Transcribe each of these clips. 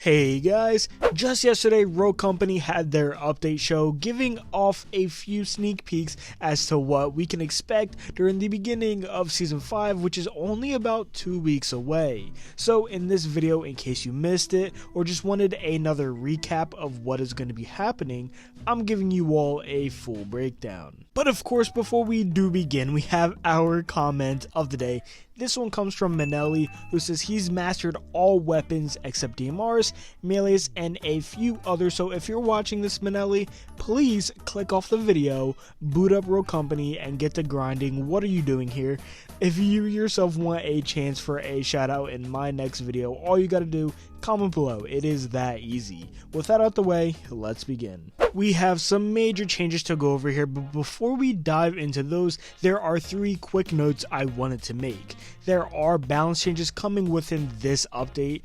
Hey guys, just yesterday Rogue Company had their update show giving off a few sneak peeks as to what we can expect during the beginning of Season 5, which is only about 2 weeks away. So in this video, in case you missed it or just wanted another recap of what is going to be happening, I'm giving you all a full breakdown. But of course, before we do begin, we have our comment of the day. This one comes from Manelli, who says he's mastered all weapons except DMRs, melees, and a few others. So if you're watching this, Manelli, please click off the video, boot up Rogue Company, and get to grinding. What are you doing here? If you yourself want a chance for a shout out in my next video, all you gotta do, comment below. It is that easy. With that out the way, let's begin. We have some major changes to go over here, but before we dive into those, there are 3 quick notes I wanted to make. There are balance changes coming within this update,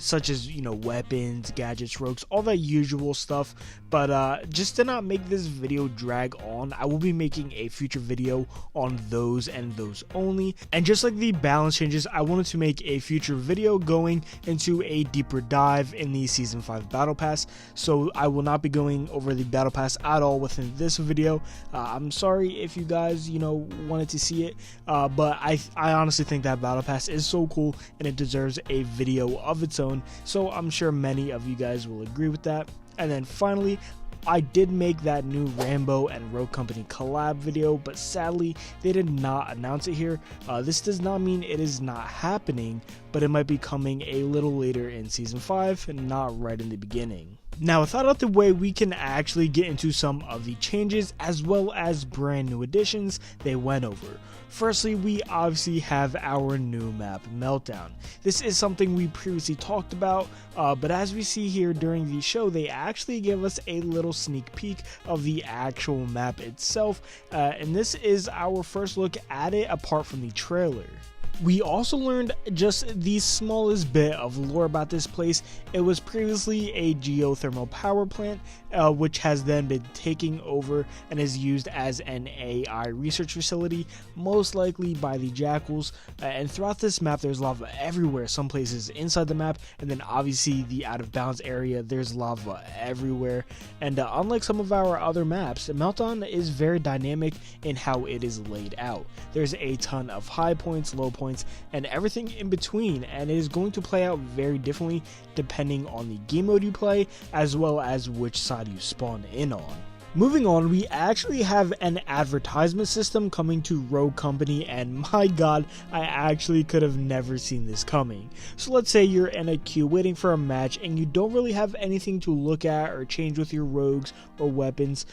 such as, weapons, gadgets, rogues, all that usual stuff, but just to not make this video drag on, I will be making a future video on those and those only. And just like the balance changes, I wanted to make a future video going into a deeper dive in the Season 5 Battle Pass, so I will not be going over the Battle Pass at all within this video. I'm sorry if you guys, wanted to see it, but I honestly think that Battle Pass is so cool and it deserves a video of its own, so I'm sure many of you guys will agree with that. And then finally, I did make that new Rambo and Rogue Company collab video, but sadly they did not announce it here. This does not mean it is not happening, but it might be coming a little later in Season 5 and not right in the beginning. Now, with that out the way, we can actually get into some of the changes as well as brand new additions they went over. Firstly, we obviously have our new Map Meltdown. This is something we previously talked about, but as we see here during the show, they actually give us a little sneak peek of the actual map itself, and this is our first look at it apart from the trailer. We also learned just the smallest bit of lore about this place. It was previously a geothermal power plant, which has then been taken over and is used as an AI research facility, most likely by the Jackals. And throughout this map, there's lava everywhere. Some places inside the map, and then obviously the out of bounds area, there's lava everywhere. And unlike some of our other maps, Meltdown is very dynamic in how it is laid out. There's a ton of high points, low points, and everything in between, and it is going to play out very differently depending on the game mode you play as well as which side you spawn in on. Moving on, we actually have an advertisement system coming to Rogue Company, and my god, I actually could have never seen this coming. So let's say you're in a queue waiting for a match and you don't really have anything to look at or change with your rogues or weapons.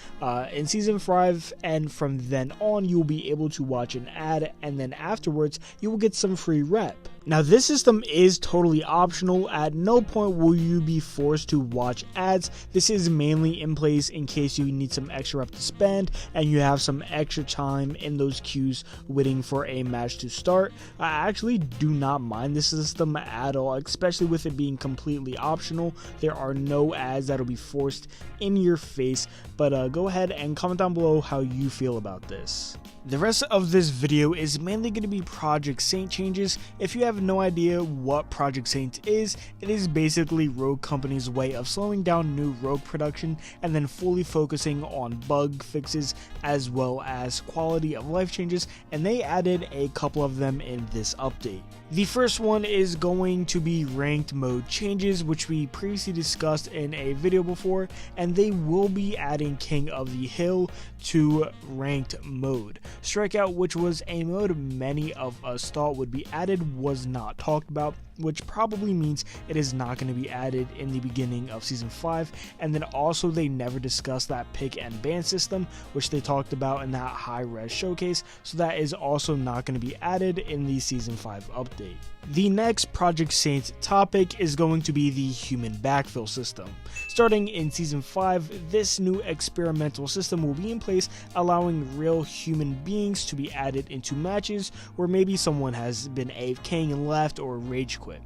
In Season 5 and from then on, you will be able to watch an ad, and then afterwards you will get some free rep. Now, this system is totally optional. At no point will you be forced to watch ads. This is mainly in place in case you need some extra rep to spend and you have some extra time in those queues waiting for a match to start. I actually do not mind this system at all, especially with it being completely optional. There are no ads that will be forced in your face, but go ahead and comment down below how you feel about this. The rest of this video is mainly going to be Project Saint changes. If you have no idea what Project Saint is, it is basically Rogue Company's way of slowing down new Rogue production and then fully focusing on bug fixes as well as quality of life changes, and they added a couple of them in this update. The first one is going to be ranked mode changes, which we previously discussed in a video before, and they will be adding King of the Hill to ranked mode. Strikeout, which was a mode many of us thought would be added, was not talked about, which probably means it is not going to be added in the beginning of Season 5. And then also they never discussed that pick and ban system, which they talked about in that high res showcase, so that is also not going to be added in the Season 5 update. The next Project Saint topic is going to be the human backfill system. Starting in Season 5, this new experimental system will be in place, allowing real human beings to be added into matches where maybe someone has been AFKing and left or rage quit.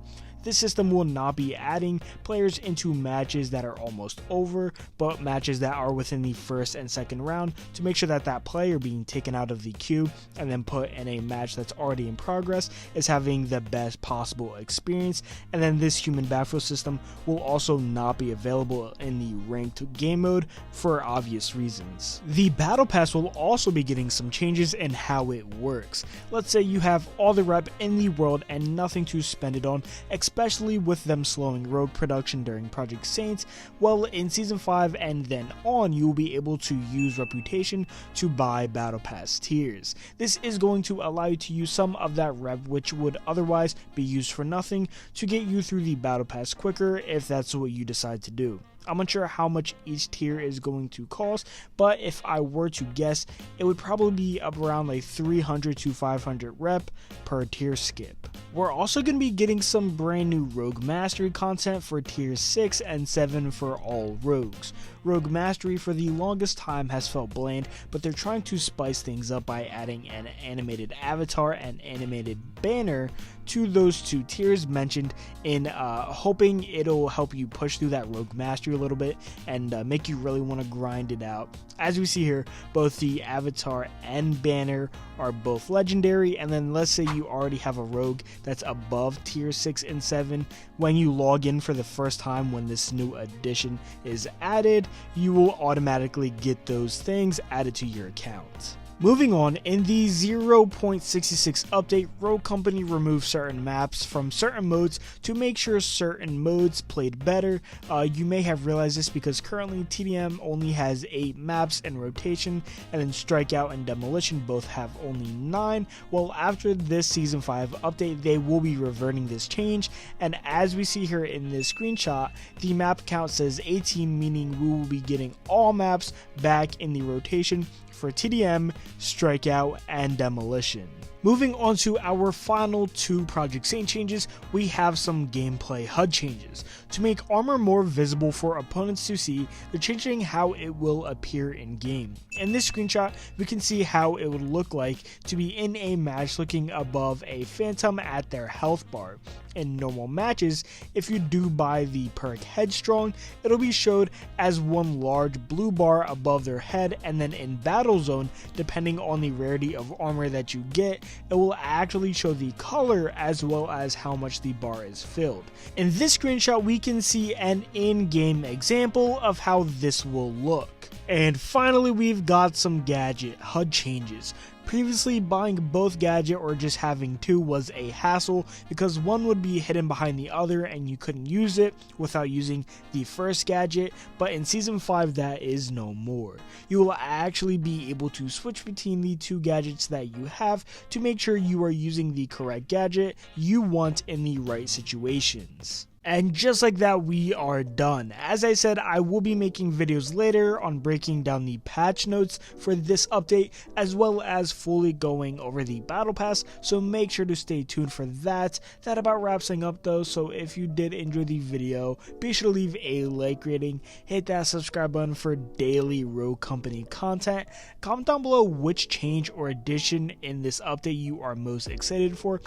this system will not be adding players into matches that are almost over, but matches that are within the first and second round to make sure that that player being taken out of the queue and then put in a match that's already in progress is having the best possible experience. And then this human backfill system will also not be available in the ranked game mode for obvious reasons. The battle pass will also be getting some changes in how it works. Let's say you have all the rep in the world and nothing to spend it on, especially with them slowing rogue production during Project Saints. Well, in Season 5 and then on, you will be able to use reputation to buy battle pass tiers. This is going to allow you to use some of that rep which would otherwise be used for nothing to get you through the battle pass quicker if that's what you decide to do. I'm unsure how much each tier is going to cost, but if I were to guess, it would probably be up around like 300 to 500 rep per tier skip. We're also going to be getting some brand new Rogue Mastery content for tiers 6 and 7 for all rogues. Rogue Mastery for the longest time has felt bland, but they're trying to spice things up by adding an animated avatar and animated banner to those two tiers mentioned, in hoping it'll help you push through that Rogue Mastery a little bit and make you really want to grind it out. As we see here, both the avatar and banner are both legendary, and then let's say you already have a rogue that's above tier 6 and 7. When you log in for the first time when this new addition is added, you will automatically get those things added to your account. Moving on, in the 0.66 update, Rogue Company removed certain maps from certain modes to make sure certain modes played better. You may have realized this because currently TDM only has 8 maps in rotation, and then Strikeout and Demolition both have only 9. Well, after this Season 5 update, they will be reverting this change, and as we see here in this screenshot, the map count says 18, meaning we will be getting all maps back in the rotation for TDM, Strikeout, and Demolition. Moving on to our final 2 Project Saint changes, we have some gameplay HUD changes. To make armor more visible for opponents to see, they're changing how it will appear in game. In this screenshot, we can see how it would look like to be in a match looking above a phantom at their health bar. In normal matches, if you do buy the perk Headstrong, it'll be showed as one large blue bar above their head, and then in Battle Zone, depending on the rarity of armor that you get, it will actually show the color as well as how much the bar is filled. In this screenshot, we can see an in-game example of how this will look. And finally, we've got some gadget HUD changes. Previously, buying both gadget or just having 2 was a hassle because one would be hidden behind the other and you couldn't use it without using the first gadget, but in Season 5 that is no more. You will actually be able to switch between the 2 gadgets that you have to make sure you are using the correct gadget you want in the right situations. And just like that, we are done. As I said, I will be making videos later on breaking down the patch notes for this update, as well as fully going over the battle pass, so make sure to stay tuned for that. That about wraps things up though, so if you did enjoy the video, be sure to leave a like rating, hit that subscribe button for daily Rogue Company content, comment down below which change or addition in this update you are most excited for.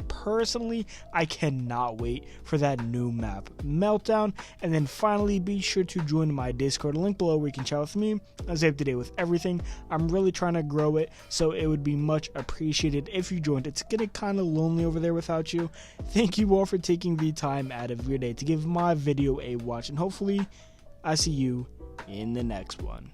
Personally, I cannot wait for that new Map Meltdown. And then finally, be sure to join my Discord, link below, where you can chat with me. I stay up to date with everything. I'm really trying to grow it, so it would be much appreciated if you joined. It's getting kind of lonely over there without you. Thank you all for taking the time out of your day to give my video a watch, and hopefully I see you in the next one.